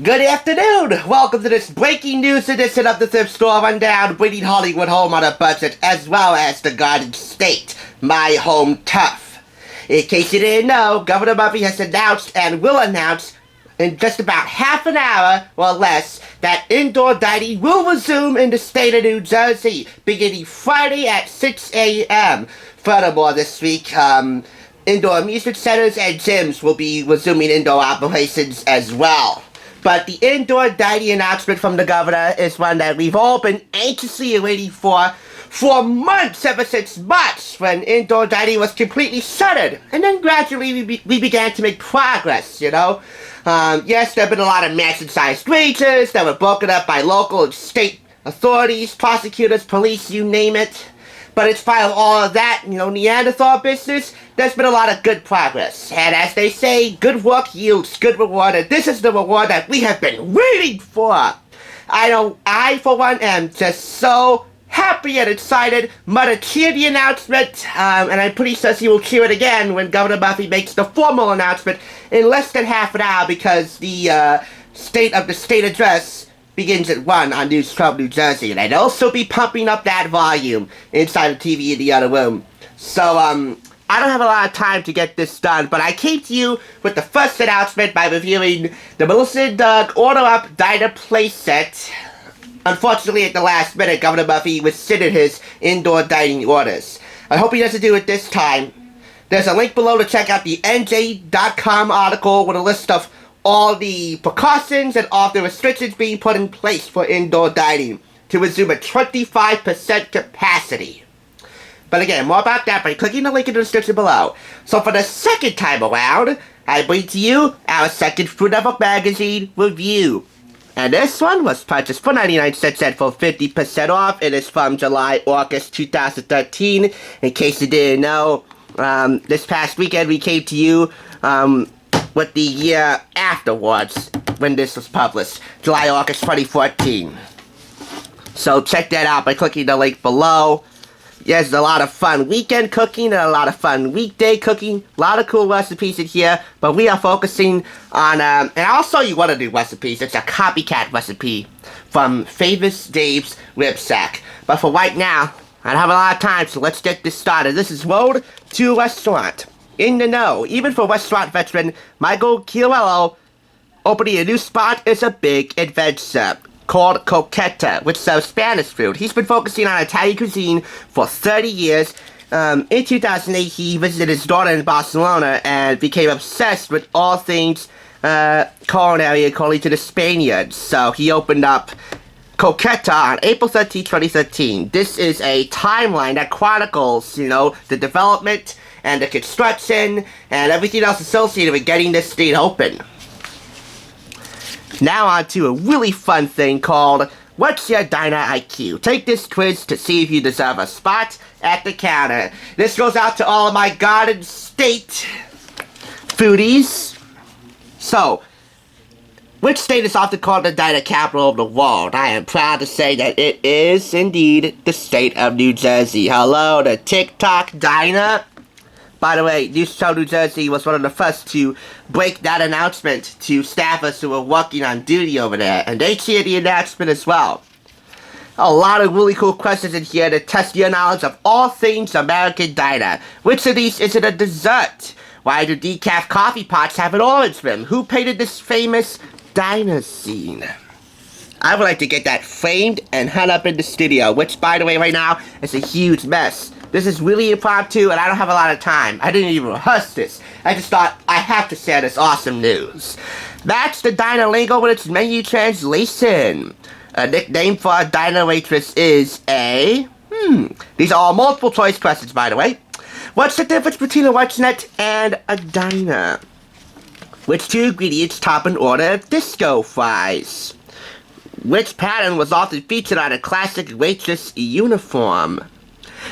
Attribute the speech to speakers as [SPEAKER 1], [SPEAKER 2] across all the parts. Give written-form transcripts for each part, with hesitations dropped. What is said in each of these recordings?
[SPEAKER 1] Good afternoon! Welcome to this breaking news edition of the Thrift Store Rundown, bringing Hollywood home on a budget, as well as the Garden State, my home turf. In case you didn't know, Governor Murphy has announced and will announce in just about half an hour or less that indoor dining will resume in the state of New Jersey, beginning Friday at 6 a.m. Furthermore, this week, indoor amusement centers and gyms will be resuming indoor operations as well. But the indoor dining announcement from the governor is one that we've all been anxiously waiting for months, ever since March, when indoor dining was completely shuttered. And then gradually we began to make progress, you know? Yes, there have been a lot of mansion-sized rages that were broken up by local and state authorities, prosecutors, police, you name it. But in spite of all of that, you know, Neanderthal business, there's been a lot of good progress. And as they say, good work yields good reward, and this is the reward that we have been waiting for. I, for one, am just so happy and excited. Mother cheered the announcement, and I'm pretty sure she will cheer it again when Governor Murphy makes the formal announcement in less than half an hour, because the state address begins at 1 on News 12 New Jersey, and I'd also be pumping up that volume inside the TV in the other room. So, I don't have a lot of time to get this done, but I came to you with the first announcement by reviewing the Melissa and Doug Order Up Diner playset. Unfortunately, at the last minute, Governor Murphy rescinded his indoor dining orders. I hope he doesn't do it this time. There's a link below to check out the NJ.com article with a list of all the precautions and all the restrictions being put in place for indoor dining to resume at 25% capacity. But again, more about that by clicking the link in the description below. So for the second time around, I bring to you our second Food Network magazine review. And this one was purchased for 99 cents and for 50% off. It is from July-August 2013. In case you didn't know, this past weekend we came to you with the year afterwards when this was published, July-August 2014. So check that out by clicking the link below. There's a lot of fun weekend cooking and a lot of fun weekday cooking. A lot of cool recipes in here, but we are focusing on, and I'll show you one of the recipes. It's a copycat recipe from Famous Dave's Rib Sack. But for right now, I don't have a lot of time, so let's get this started. This is Road to Restaurant. In the know, even for restaurant veteran Michael Chiarello, opening a new spot is a big adventure called Coqueta, which serves Spanish food. He's been focusing on Italian cuisine for 30 years. In 2008, he visited his daughter in Barcelona and became obsessed with all things culinary according to the Spaniards. So he opened up Coqueta on April 13, 2013. This is a timeline that chronicles, you know, the development and the construction and everything else associated with getting this thing open. Now on to a really fun thing called What's Your Diner IQ? Take this quiz to see if you deserve a spot at the counter. This goes out to all of my Garden State foodies. So, which state is often called the diner capital of the world? I am proud to say that it is indeed the state of New Jersey. Hello, the TikTok diner. By the way, News 12 New Jersey was one of the first to break that announcement to staffers who were working on duty over there, and they cheered the announcement as well. A lot of really cool questions in here to test your knowledge of all things American diner. Which of these isn't a dessert? Why do decaf coffee pots have an orange rim? Who painted this famous diner scene? I would like to get that framed and hung up in the studio, which, by the way, right now is a huge mess. This is really impromptu, and I don't have a lot of time. I didn't even rehearse this. I just thought I have to share this awesome news. That's the diner lingo with its menu translation. A nickname for a diner waitress is a... These are all multiple choice questions, by the way. What's the difference between a luncheonette and a diner? Which two ingredients top an order of disco fries? Which pattern was often featured on a classic waitress uniform?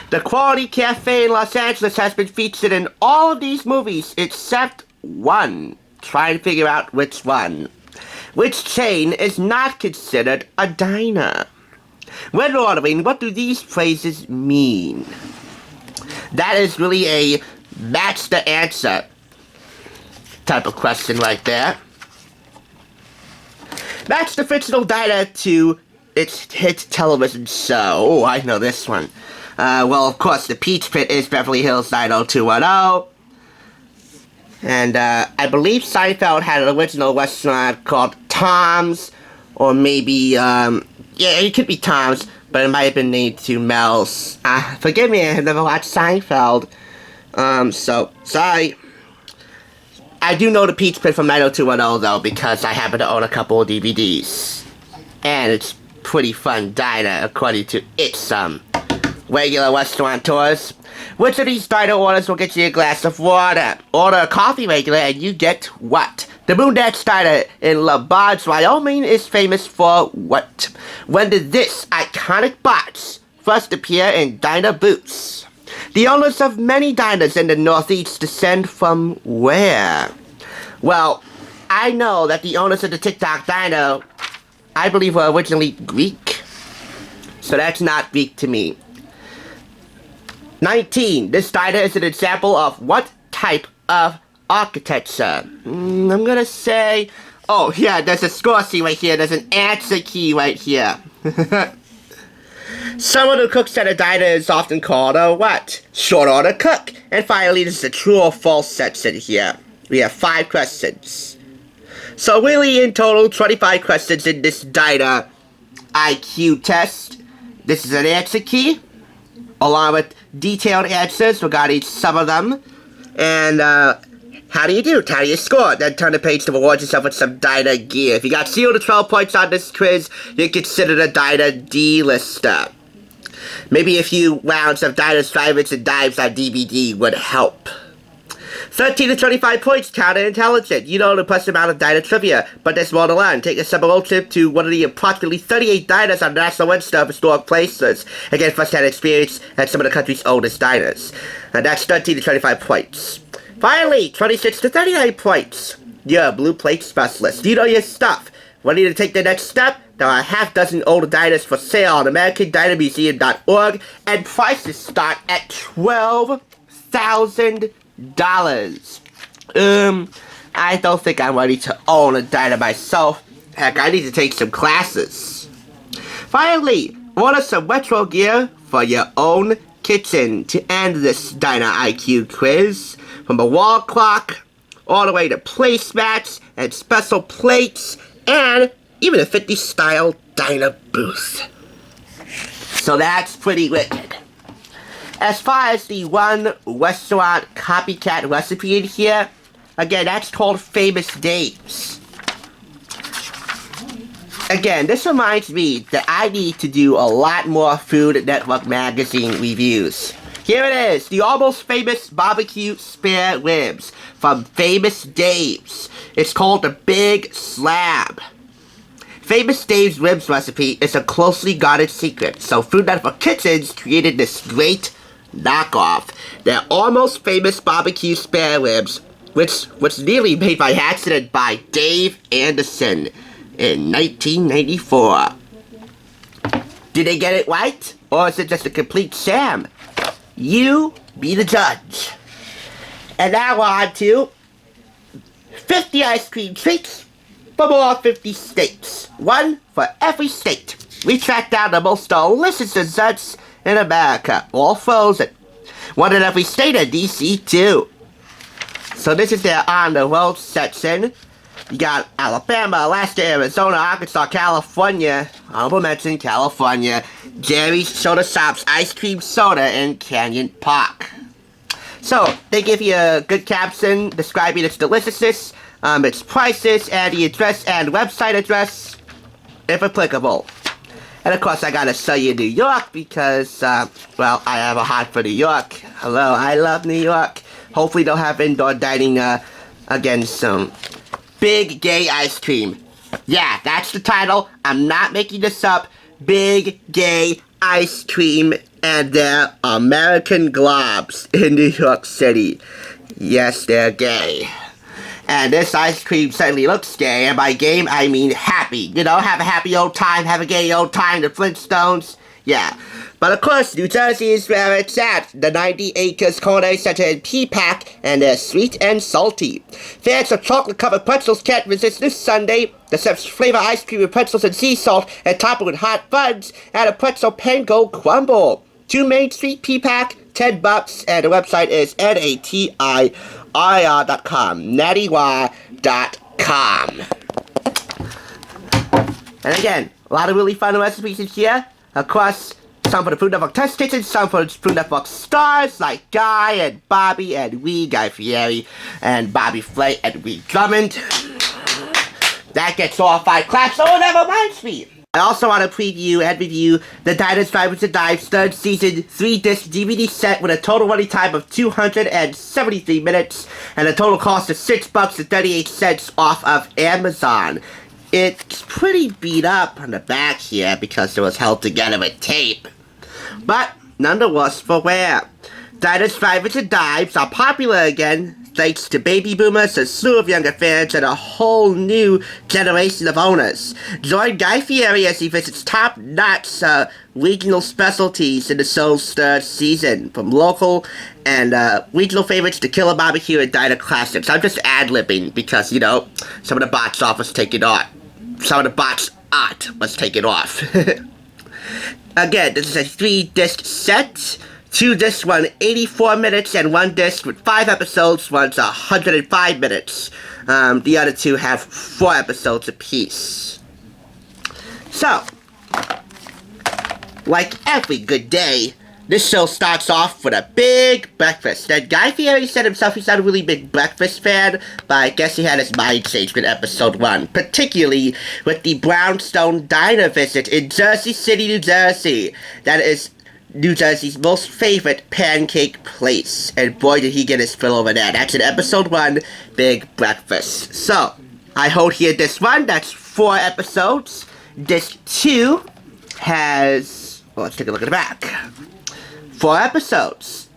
[SPEAKER 1] The Quality Cafe in Los Angeles has been featured in all of these movies except one. Try and figure out which one. Which chain is not considered a diner? When ordering, what do these phrases mean? That is really a match the answer type of question right there. That's the fictional diner to its hit television show. Oh, I know this one. Well, of course, the Peach Pit is Beverly Hills 90210. And I believe Seinfeld had an original restaurant called Tom's, or maybe, yeah, it could be Tom's, but it might have been named to Mel's. Forgive me, I have never watched Seinfeld. So, sorry. I do know the Peach Pit from 90210, though, because I happen to own a couple of DVDs. And it's pretty fun diner, according to its, regular restaurateurs. Which of these diner orders will get you a glass of water? Order a coffee regular and you get what? The Moondance Diner in La Barge, Wyoming is famous for what? When did this iconic box first appear in diner booths? The owners of many diners in the Northeast descend from where? Well, I know that the owners of the TikTok Diner, I believe, were originally Greek. So that's not Greek to me. 19. This diner is an example of what type of architecture? I'm gonna say... Oh, yeah, there's a score key right here. There's an answer key right here. Someone who cooks at a diner is often called a what? Short order cook. And finally, this is a true or false section here. We have 5 questions. So really, in total, 25 questions in this diner IQ test. This is an answer key, along with detailed answers regarding some of them. And, how do you do? How do you score? Then turn the page to reward yourself with some diner gear. If you got 0 to 12 points on this quiz, you're considered a diner D-lister. Maybe a few rounds of diners, drive-ins, and dives on DVD would help. 13 to 25 points, counterintelligent. You know the plus amount of diner trivia, but there's more to learn. Take a summer road trip to one of the approximately 38 diners on the National Register of Historic Places and get first-hand experience at some of the country's oldest diners. And that's 13 to 25 points. Finally, 26 to 39 points. You're a blue plate specialist. You know your stuff. Ready to take the next step? There are a half dozen older diners for sale on AmericanDinerMuseum.org, and prices start at $12,000. I don't think I'm ready to own a diner myself. Heck, I need to take some classes. Finally, order some retro gear for your own kitchen to end this diner IQ quiz. From a wall clock, all the way to placemats and special plates, and even a 50s style diner booth. So that's pretty wicked. As far as the one restaurant copycat recipe in here, again, that's called Famous Dave's. Again, this reminds me that I need to do a lot more Food Network magazine reviews. Here it is, the almost famous barbecue spare ribs from Famous Dave's. It's called the Big Slab. Famous Dave's ribs recipe is a closely guarded secret, so Food Network Kitchens created this great knockoff. They're almost famous barbecue spare ribs, which was nearly made by accident by Dave Anderson in 1994. Did they get it right? Or is it just a complete sham? You be the judge. And now we're on to 50 ice cream treats from all 50 states. One for every state. We tracked down the most delicious desserts in America, all frozen. One in every state in DC too. So this is their on the road section. You got Alabama, Alaska, Arizona, Arkansas, California, honorable mention, California, Jerry's Soda Shop's Ice Cream Soda in Canyon Park. So, they give you a good caption describing its deliciousness, its prices, and the address and website address, if applicable. And of course, I gotta show you New York because, well, I have a heart for New York. Hello, I love New York. Hopefully they'll have indoor dining, again soon. Big Gay Ice Cream. Yeah, that's the title. I'm not making this up. Big Gay Ice Cream and their American Globs in New York City. Yes, they're gay. And this ice cream certainly looks gay, and by game, I mean happy. You know, have a happy old time, have a gay old time, the Flintstones. Yeah. But of course, New Jersey is where it's at. The 90 acres corner center in P-Pack, and they're sweet and salty. Fans of chocolate-covered pretzels can't resist this Sunday. The Steps flavor ice cream with pretzels and sea salt, and top it with hot buns, and a pretzel panko crumble. 2 Main Street, P-Pack, $10, and the website is natirir.com, natirir.com. And again, a lot of really fun recipes in here. Of course, some for the Food Network Test Kitchen, some for the Food Network stars like Guy and Bobby and Guy Fieri and Bobby Flay and Drummond. That gets all 5 claps. Oh, that reminds me. I also want to preview and review the Diners, Drivers, and Dives third season 3-disc DVD set with a total running time of 273 minutes and a total cost of $6.38 off of Amazon. It's pretty beat up on the back here because it was held together with tape. But none the worse for wear. Diners, Drivers, and Dives are popular again thanks to baby boomers, a slew of younger fans, and a whole new generation of owners. Join Guy Fieri as he visits top-notch regional specialties in the show's third season, from local and regional favorites to killer barbecue and diner classics. I'm just ad-libbing because, you know, some of the box art was taken off. Some of the box art was taken off. Again, this is a 3-disc set. 2 discs run 84 minutes, and 1 disc with 5 episodes runs 105 minutes. The other 2 have 4 episodes apiece. So, like every good day, this show starts off with a big breakfast. And Guy Fieri said himself he's not a really big breakfast fan, but I guess he had his mind changed with episode 1, particularly with the Brownstone Diner visit in Jersey City, New Jersey. That is New Jersey's most favorite pancake place. And boy, did he get his fill over there. That's in episode 1, Big Breakfast. So, I hold here disc 1, that's 4 episodes. Disc 2 has, well, let's take a look at the back. 4 episodes,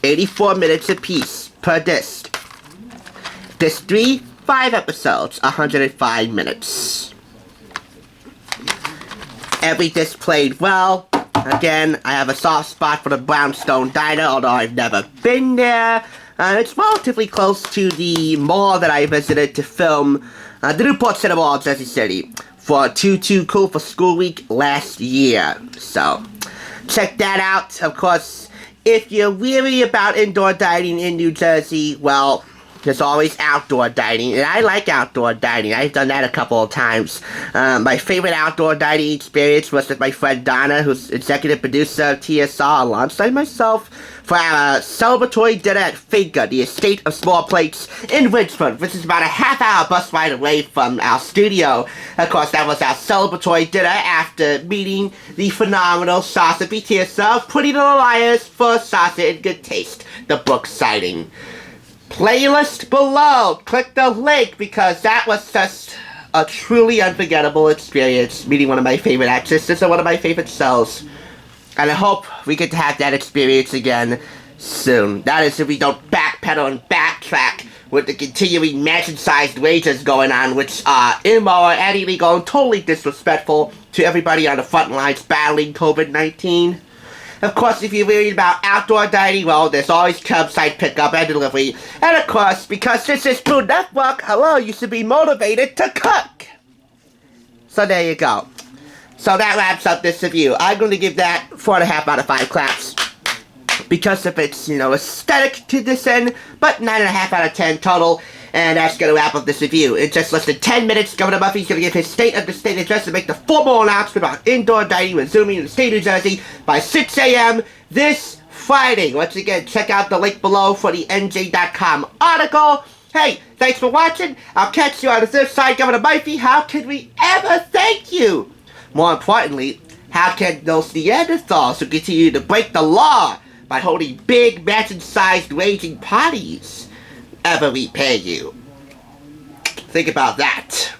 [SPEAKER 1] 84 minutes apiece per disc. Disc 3, 5 episodes, 105 minutes. Every disc played well. Again, I have a soft spot for the Brownstone Diner, although I've never been there. It's relatively close to the mall that I visited to film the Newport Center Mall in Jersey City for Too Cool for School Week last year. So, check that out. Of course, if you're weary about indoor dining in New Jersey, well, there's always outdoor dining, and I like outdoor dining. I've done that a couple of times. My favorite outdoor dining experience was with my friend Donna, who's executive producer of TSR, alongside myself, for our celebratory dinner at Finca, the Estate of Small Plates in Richmond, which is about a half-hour bus ride away from our studio. Of course, that was our celebratory dinner after meeting the phenomenal Sasha B. TSR of Pretty Little Liars for Sasha in Good Taste, the book signing. Playlist below. Click the link because that was just a truly unforgettable experience meeting one of my favorite actresses and one of my favorite shows. And I hope we get to have that experience again soon. That is if we don't backpedal and backtrack with the continuing mansion-sized wages going on, which are immoral and illegal and totally disrespectful to everybody on the front lines battling COVID-19. Of course, if you're worried about outdoor dining, well, there's always curbside pickup and delivery. And of course, because this is Food Network, hello, you should be motivated to cook. So there you go. So that wraps up this review. I'm going to give that 4.5 out of 5 claps. Because of its, aesthetic to this end, but 9.5 out of 10 total. And that's going to wrap up this review. In just less than 10 minutes, Governor Murphy's going to give his state of the state address and make the formal announcement about indoor dining resuming in the state of New Jersey by 6 a.m. this Friday. Once again, check out the link below for the NJ.com article. Hey, thanks for watching. I'll catch you on the flip side, Governor Murphy. How can we ever thank you? More importantly, how can those Neanderthals who continue to break the law by holding big, mansion-sized raging parties ever repay you? Think about that.